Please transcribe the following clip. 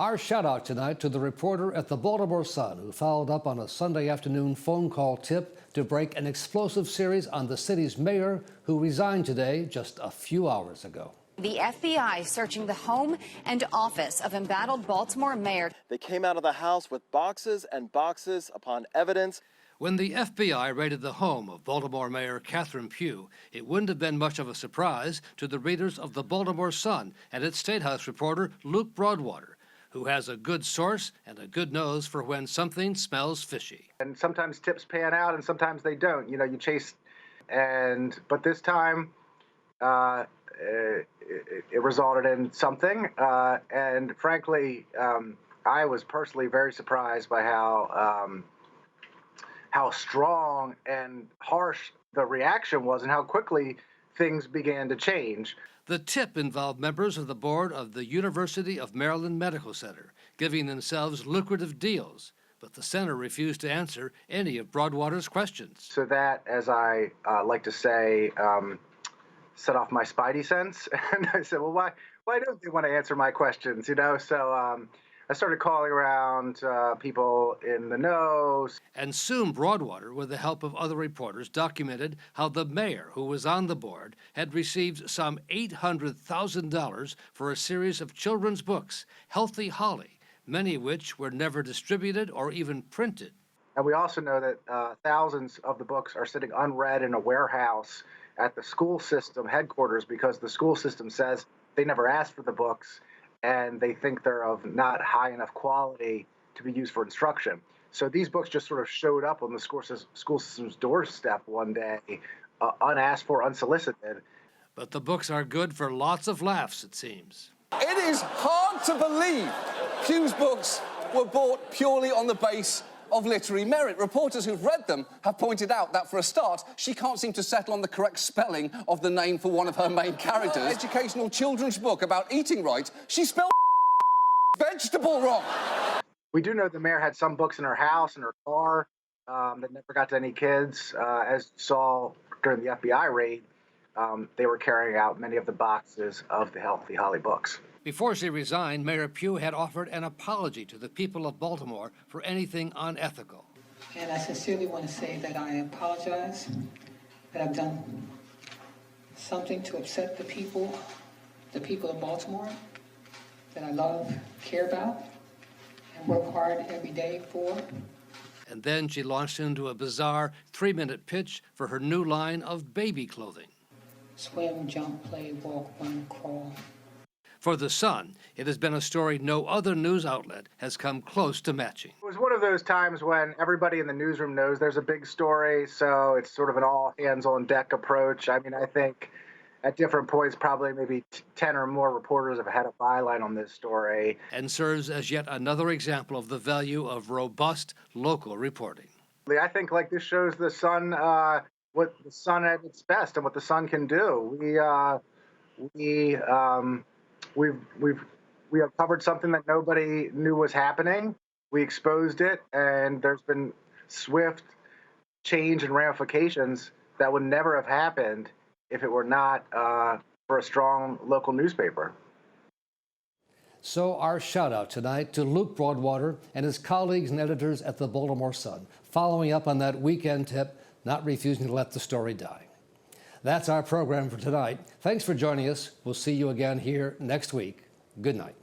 Our shout out tonight to the reporter at the Baltimore Sun who followed up on a Sunday afternoon phone call tip to break an explosive series on the city's mayor who resigned today just a few hours ago. The FBI searching the home and office of embattled Baltimore mayor. They came out of the house with boxes and boxes upon evidence. When the FBI raided the home of Baltimore Mayor Catherine Pugh, it wouldn't have been much of a surprise to the readers of the Baltimore Sun and its State House reporter Luke Broadwater, who has a good source and a good nose for when something smells fishy. And sometimes tips pan out and sometimes they don't. You know, you chase, but this time it resulted in something. And frankly, I was personally very surprised by how strong and harsh the reaction was and how quickly things began to change. The tip involved members of the board of the University of Maryland Medical Center, giving themselves lucrative deals, but the center refused to answer any of Broadwater's questions. So that, as I like to say, set off my spidey sense. And I said, well, why don't they want to answer my questions, you know? So I started calling around people in the know. And soon Broadwater, with the help of other reporters, documented how the mayor, who was on the board, had received some $800,000 for a series of children's books, Healthy Holly, many of which were never distributed or even printed. And we also know that thousands of the books are sitting unread in a warehouse at the school system headquarters because the school system says they never asked for the books and they think they're of not high enough quality to be used for instruction. So these books just sort of showed up on the school system's doorstep one day, unasked for, unsolicited. But the books are good for lots of laughs, it seems. It is hard to believe Pugh's books were bought purely on the base of literary merit. Reporters who've read them have pointed out that, for a start, she can't seem to settle on the correct spelling of the name for one of her main characters. Educational children's book about eating right, she spelled vegetable wrong. We do know the mayor had some books in her house and her car that never got to any kids. As you saw during the FBI raid, they were carrying out many of the boxes of the Healthy Holly books. Before she resigned, Mayor Pugh had offered an apology to the people of Baltimore for anything unethical. And I sincerely want to say that I apologize, that I've done something to upset the people of Baltimore that I love, care about, and work hard every day for. And then she launched into a bizarre 3-minute pitch for her new line of baby clothing. Swim, jump, play, walk, run, crawl. For The Sun, it has been a story no other news outlet has come close to matching. It was one of those times when everybody in the newsroom knows there's a big story, so it's sort of an all-hands-on-deck approach. I mean, I think at different points, probably maybe 10 or more reporters have had a byline on this story. And serves as yet another example of the value of robust local reporting. I think this shows the Sun, what the Sun at its best and what the Sun can do. We have covered something that nobody knew was happening. We exposed it, and there's been swift change and ramifications that would never have happened if it were not for a strong local newspaper. So our shout out tonight to Luke Broadwater and his colleagues and editors at the Baltimore Sun, following up on that weekend tip, not refusing to let the story die. That's our program for tonight. Thanks for joining us. We'll see you again here next week. Good night.